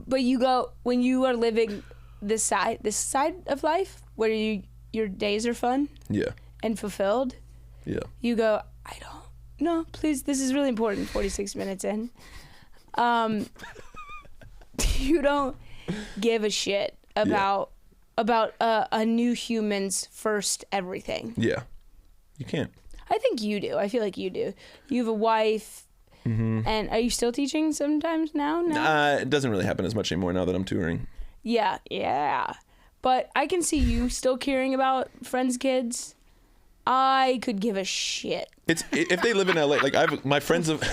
But you go, when you are living this side of life where your days are fun. Yeah. And fulfilled. Yeah. You go, I don't know, please, this is really important, 46 minutes in. You don't give a shit about a new human's first everything. Yeah. You can't. I think you do. I feel like you do. You have a wife. Mm-hmm. And are you still teaching sometimes now? No? It doesn't really happen as much anymore now that I'm touring. Yeah. But I can see you still caring about friends' kids. I could give a shit. If they live in LA, like my friends have.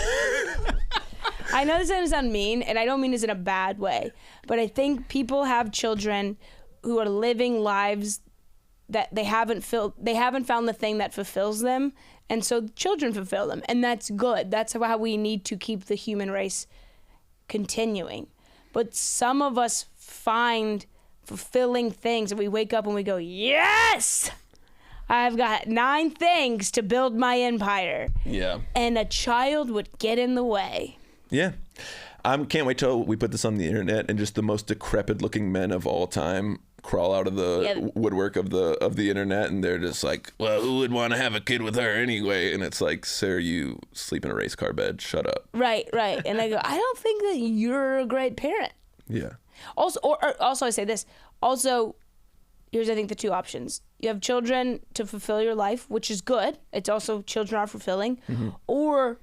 I know this doesn't sound mean, and I don't mean this in a bad way, but I think people have children who are living lives that they haven't found the thing that fulfills them, and so children fulfill them, and that's good. That's how we need to keep the human race continuing. But some of us find fulfilling things, and we wake up and we go, yes! I've got 9 things to build my empire. Yeah. And a child would get in the way. Yeah. Can't wait till we put this on the internet and just the most decrepit looking men of all time crawl out of the woodwork of the internet, and they're just like, well, who would want to have a kid with her anyway? And it's like, sir, you sleep in a race car bed. Shut up. Right. And I go, I don't think that you're a great parent. Yeah. Also, also I say this. Also, here's, I think, the 2 options. You have children to fulfill your life, which is good. It's also, children are fulfilling. Mm-hmm. Or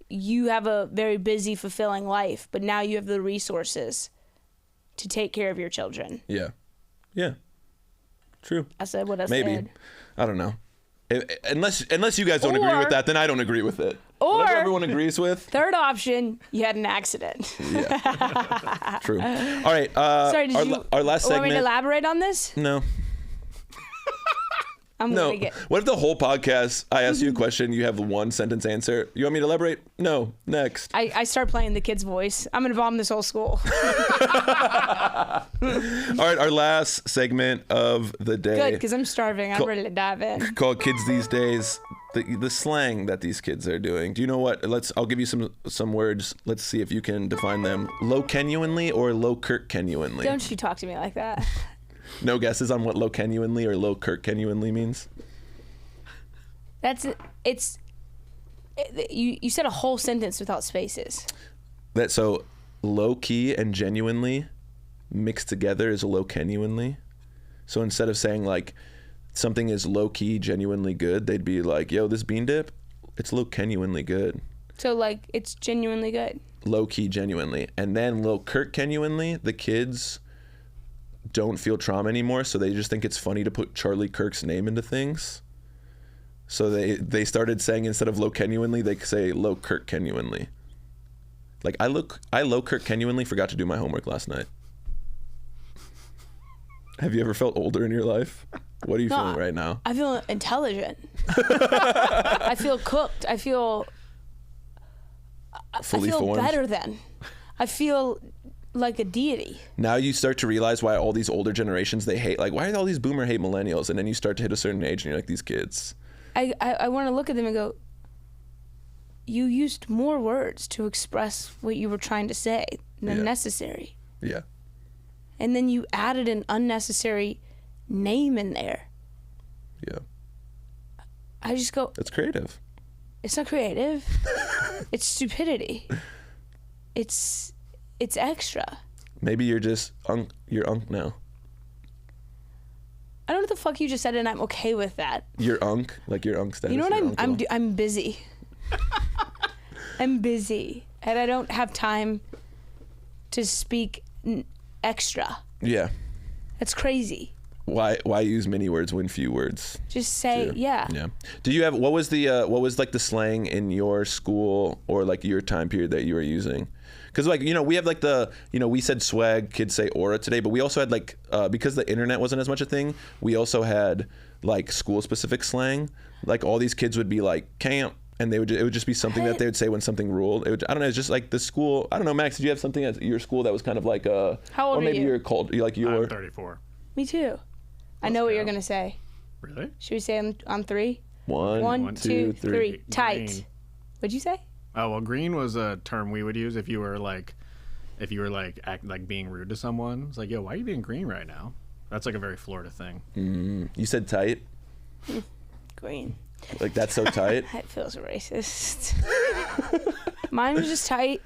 you have a very busy, fulfilling life, but now you have the resources to take care of your children. Yeah. True. I said what I Maybe. said. I don't know. Unless you guys don't agree with that, then I don't agree with it. Or whatever everyone agrees with. Third option, you had an accident. Yeah. True. All right. Sorry, our last segment. Want me to elaborate on this? No. No. What if the whole podcast, I ask you a question, you have a 1-sentence answer? You want me to elaborate? No. Next. I start playing the kid's voice. I'm going to bomb this whole school. All right, our last segment of the day. Good, because I'm starving. I'm ready to dive in. Called Kids These Days. The slang that these kids are doing. Do you know what? I'll give you some words. Let's see if you can define them. Low-genuinely or low-Kirk-genuinely? Don't you talk to me like that. No guesses on what low-genuinely or low-Kirk-genuinely means? You said a whole sentence without spaces. So low-key and genuinely mixed together is low-genuinely. So instead of saying like something is low-key genuinely good, they'd be like, yo, this bean dip, it's low-genuinely good. So, like, it's genuinely good. Low-key genuinely. And then Lil Kirk genuinely, the kids don't feel trauma anymore, so they just think it's funny to put Charlie Kirk's name into things. So they started saying, instead of low genuinely, they say low Kirk genuinely. Like, I low Kirk genuinely forgot to do my homework last night. Have you ever felt older in your life? What are you feeling right now? I feel intelligent. I feel cooked. I feel Formed. better than. I feel like a deity. Now you start to realize why all these older generations, they hate, like, why do all these boomer hate millennials? And then you start to hit a certain age and you're like, these kids. I want to look at them and go, you used more words to express what you were trying to say than necessary. Yeah. And then you added an unnecessary name in there. Yeah. I just go, It's creative. it's not creative. It's stupidity. It's extra. Maybe you're just you're unk now. I don't know what the fuck you just said, and I'm okay with that. You're unk, like your unk status. You know what your I'm busy. I'm busy, and I don't have time to speak extra. Yeah. That's crazy. Why use many words when few words? Just say yeah. Yeah. Do you have what was like the slang in your school or like your time period that you were using? Because like, you know, we have like we said swag, kids say aura today, but we also had like because the internet wasn't as much a thing, we also had like school specific slang. Like all these kids would be like camp, and it would just be something that they would say when something ruled. I don't know, it's just like the school. I don't know, Max, did you have something at your school that was kind of like How old or maybe are you? you're called like you're I'm 34. Me too. I know what you're gonna say. Really? Should we say on three? One, two, three. Tight. Green. What'd you say? Oh, well, green was a term we would use if you were like being rude to someone. It's like, yo, why are you being green right now? That's like a very Florida thing. You said tight? Green. Like that's so tight? That feels racist. Mine was just tight.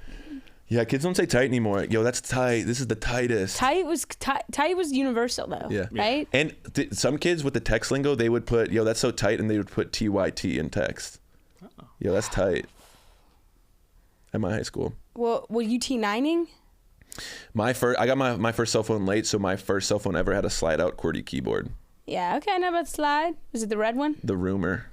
Yeah, kids don't say tight anymore. Yo, that's tight. This is the tightest. Tight was universal though. Yeah. Right? And some kids with the text lingo, they would put, yo, that's so tight, and they would put TYT in text. Yo, that's tight. At my high school. Well, were you T9ing? I got my first cell phone late, so my first cell phone ever had a slide out QWERTY keyboard. Yeah, okay, I know about slide. Was it the red one? The Rumor.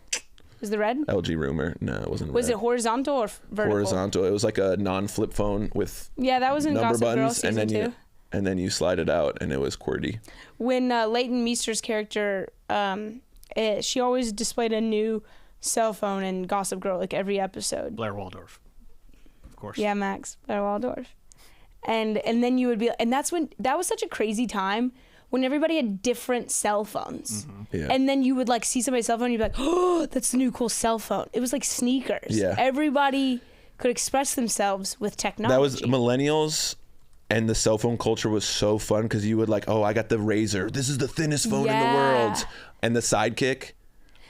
Was the red? LG Rumor. No, it wasn't Was red. it horizontal or vertical? Horizontal. It was like a non-flip phone with that was in number Gossip Girl buttons, season 2. and then you slide it out, and it was QWERTY. When Leighton Meester's character, she always displayed a new cell phone in Gossip Girl, like every episode. Blair Waldorf, of course. Yeah, Max, Blair Waldorf. And then you would be, and that was such a crazy time when everybody had different cell phones. Mm-hmm. Yeah. And then you would like see somebody's cell phone and you'd be like, oh, that's the new cool cell phone. It was like sneakers. Yeah. Everybody could express themselves with technology. That was millennials, and the cell phone culture was so fun because you would like, oh, I got the Razor. This is the thinnest phone in the world. And the Sidekick.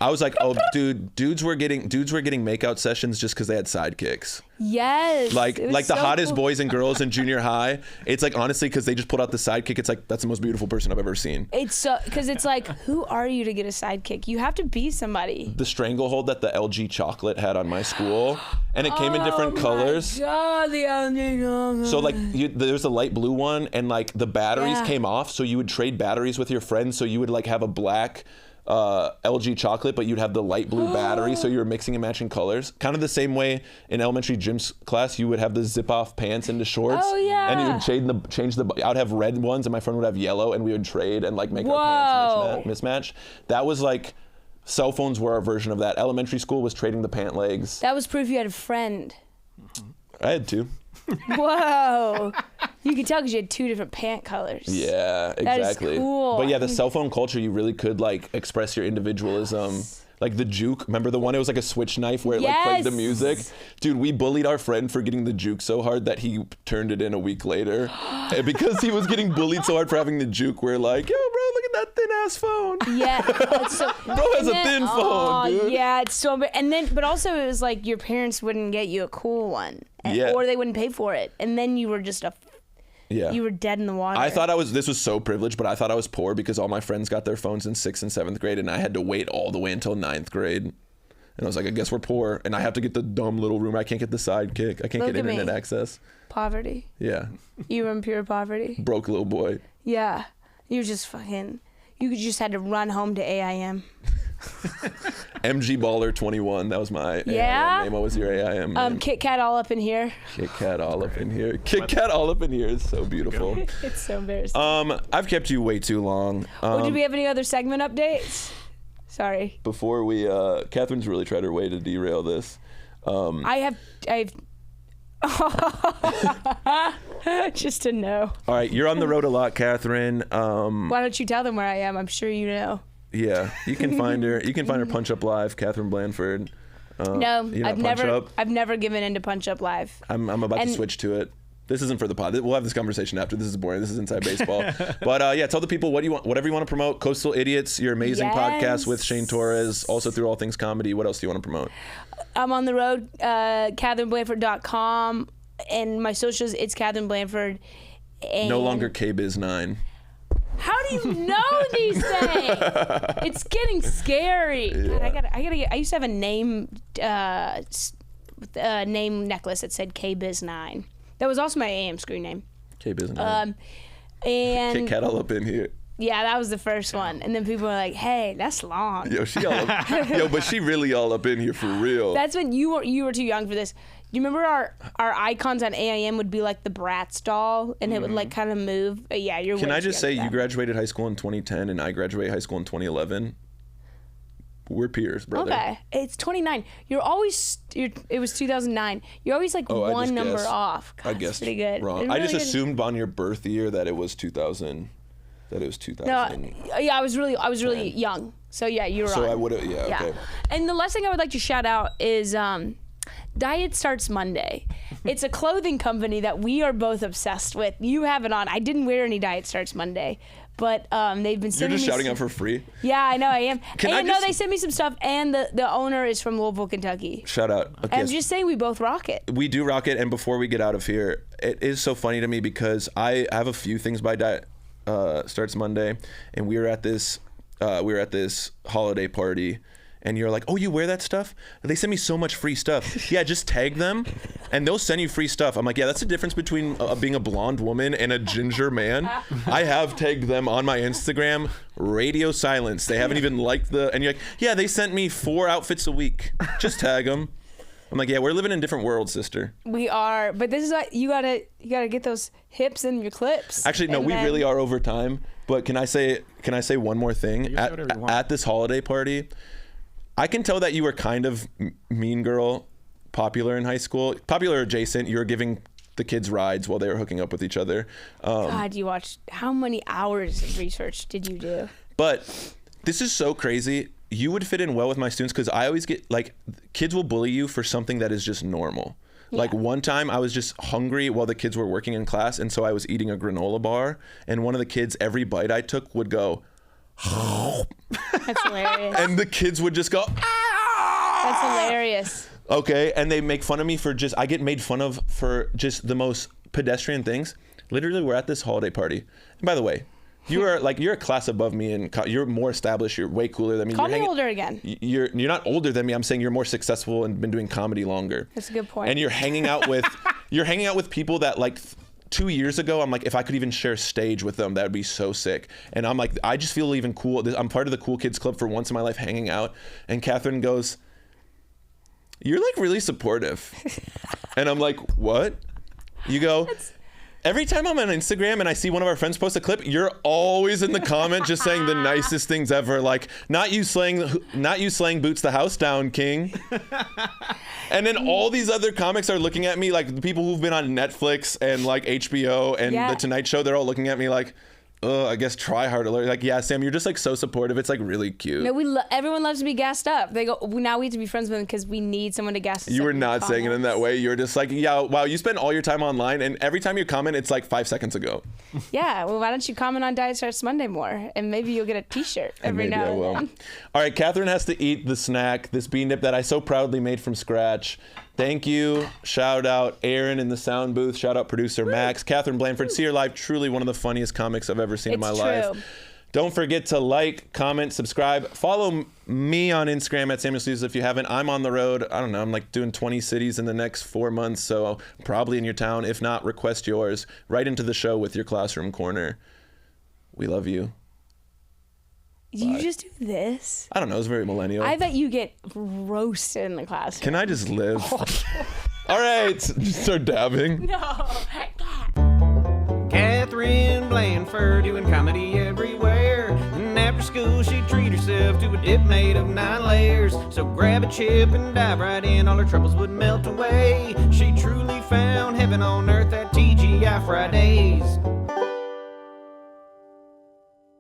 I was like, oh, dude, dudes were getting makeout sessions just because they had sidekicks. Yes. Like the so hottest cool. boys and girls in junior high. It's like, honestly, because they just pulled out the sidekick. It's like, that's the most beautiful person I've ever seen. It's so, because it's like, who are you to get a sidekick? You have to be somebody. The stranglehold that the LG chocolate had on my school, and it came in different colors. God, the LG. So like there's a light blue one, and like the batteries came off, so you would trade batteries with your friends. So you would like have a black LG chocolate, but you'd have the light blue battery, so you were mixing and matching colors. Kind of the same way in elementary gym class, you would have the zip off pants into shorts. Oh yeah. And you would change the. I would have red ones, and my friend would have yellow, and we would trade and like make our pants mismatch. That was like, cell phones were our version of that. Elementary school was trading the pant legs. That was proof you had a friend. I had two. Whoa. You could tell because you had two different pant colors. Yeah, exactly. That is cool. But yeah, the cell phone culture, you really could like express your individualism. Yes. Like the juke, remember the one? It was like a switch knife where it like played the music. Dude, we bullied our friend for getting the juke so hard that he turned it in a week later. Because he was getting bullied so hard for having the juke. We're like, yo, bro, look at that thin ass phone. Yeah. Bro has a thin phone, dude. Yeah, it's so bad. And then, but also it was like your parents wouldn't get you a cool one. Or they wouldn't pay for it. And then you were just Yeah. You were dead in the water. I thought this was so privileged, but I thought I was poor because all my friends got their phones in 6th and 7th grade, and I had to wait all the way until 9th grade. And I was like, I guess we're poor, and I have to get the dumb little room. I can't get the sidekick. I can't get internet access. Poverty. Yeah. You were in pure poverty. Broke little boy. Yeah. You just had to run home to AIM. MG Baller 21. That was my AIM name. What was your AIM name? Kit Kat all up in here. Kit Kat all up in here. Kit Kat all up in here is so beautiful. It's so embarrassing. I've kept you way too long. Did we have any other segment updates? Sorry. Before we, Catherine's really tried her way to derail this. I've just to know. All right, you're on the road a lot, Catherine. Why don't you tell them where I am? I'm sure you know. Yeah, you can find her. You can find her Punch Up Live, Katherine Blanford. No, I've never given into Punch Up Live. I'm about to switch to it. This isn't for the pod. We'll have this conversation after. This is boring. This is inside baseball. But yeah, tell the people what you want, whatever you want to promote. Coastal Idiots, your amazing podcast with Shane Torres, also through All Things Comedy. What else do you want to promote? I'm on the road, KatherineBlanford.com, and my socials, it's Katherine Blanford. And no longer KBiz9. How do you know these things? It's getting scary. Yeah. God, I used to have a name necklace that said KBiz9. That was also my AM screen name. KBiz9. And Kit Kat all up in here. Yeah, that was the first one. And then people were like, "Hey, that's long." Yo, but she really all up in here for real. That's when you were too young for this. Do you remember our icons on AIM would be like the Bratz doll, and it would like kind of move? Yeah, you're. Can I just say you graduated high school in 2010, and I graduated high school in 2011. We're peers, brother. Okay, it's 29. It was 2009. You're always like one number off. God, I guessed pretty good. Wrong. Really I just good. assumed on your birth year that it was 2000. That it was 2000. No, yeah, I was really young. So yeah, you were on. So I would have, yeah, okay. And the last thing I would like to shout out is Diet Starts Monday. It's a clothing company that we are both obsessed with. You have it on. I didn't wear any Diet Starts Monday, but they've been sending me. You're just shouting out for free? Yeah, I know I am. They sent me some stuff, and the owner is from Louisville, Kentucky. Shout out. Okay. I'm just saying we both rock it. We do rock it, and before we get out of here, it is so funny to me because I have a few things by Diet Starts Monday, and we were at this holiday party, and you're like, "Oh, you wear that stuff?" They send me so much free stuff. Yeah, just tag them, and they'll send you free stuff. I'm like, yeah, that's the difference between being a blonde woman and a ginger man. I have tagged them on my Instagram. Radio silence. They haven't even liked and you're like, yeah, they sent me 4 outfits a week. Just tag them. I'm like, yeah, we're living in different worlds, sister. We are, but this is what you gotta get those hips in your clips. Actually, no, we really are over time. But can I say one more thing? At this holiday party, I can tell that you were kind of mean girl, popular in high school, popular adjacent. You were giving the kids rides while they were hooking up with each other. God, you watched. How many hours of research did you do? But this is so crazy. You would fit in well with my students because I always get like kids will bully you for something that is just normal. Yeah. Like one time I was just hungry while the kids were working in class, and so I was eating a granola bar, and one of the kids, every bite I took would go, that's hilarious. And the kids would just go, ah! That's hilarious. Okay, and they make fun of me I get made fun of for just the most pedestrian things. Literally, we're at this holiday party. And by the way, you're a class above me, and you're more established. You're way cooler than me. Call me older again. You're not older than me. I'm saying you're more successful and been doing comedy longer. That's a good point. And you're hanging out with people that like 2 years ago, I'm like, if I could even share stage with them, that would be so sick. And I'm like, I just feel even cool. I'm part of the cool kids club for once in my life, hanging out. And Catherine goes, "You're like really supportive." And I'm like, "What?" You go, "Every time I'm on Instagram and I see one of our friends post a clip, you're always in the comment just saying the nicest things ever, like not you slaying Boots the house down, king." And then all these other comics are looking at me, like the people who've been on Netflix and like HBO and The Tonight Show. They're all looking at me like, I guess try hard alert. Like, yeah, Sam, you're just like so supportive. It's like really cute. No, everyone loves to be gassed up. They go, now we have to be friends with them because we need someone to gas us up. You were not saying it in that way. You're just like, yeah, wow, you spend all your time online, and every time you comment, it's like 5 seconds ago. Yeah, well, why don't you comment on Diet Starts Monday more, and maybe you'll get a T-shirt every now and then. All right, Catherine has to eat the snack, this bean dip that I so proudly made from scratch. Thank you. Shout out Aaron in the sound booth. Shout out producer Max. Katherine Blanford. See her live. Truly one of the funniest comics I've ever seen in my life. Don't forget to like, comment, subscribe. Follow me on Instagram at Samuel Steves if you haven't. I'm on the road. I don't know. I'm like doing 20 cities in the next 4 months, so probably in your town. If not, request yours. Right into the show with your classroom corner. We love you. You just do this? I don't know. It's very millennial. I bet you get roasted in the classroom. Can I just live? All right. Just start dabbing. No. Katherine Blanford doing comedy everywhere. And after school she'd treat herself to a dip made of 9 layers. So grab a chip and dive right in, all her troubles would melt away. She truly found heaven on earth at TGI Fridays.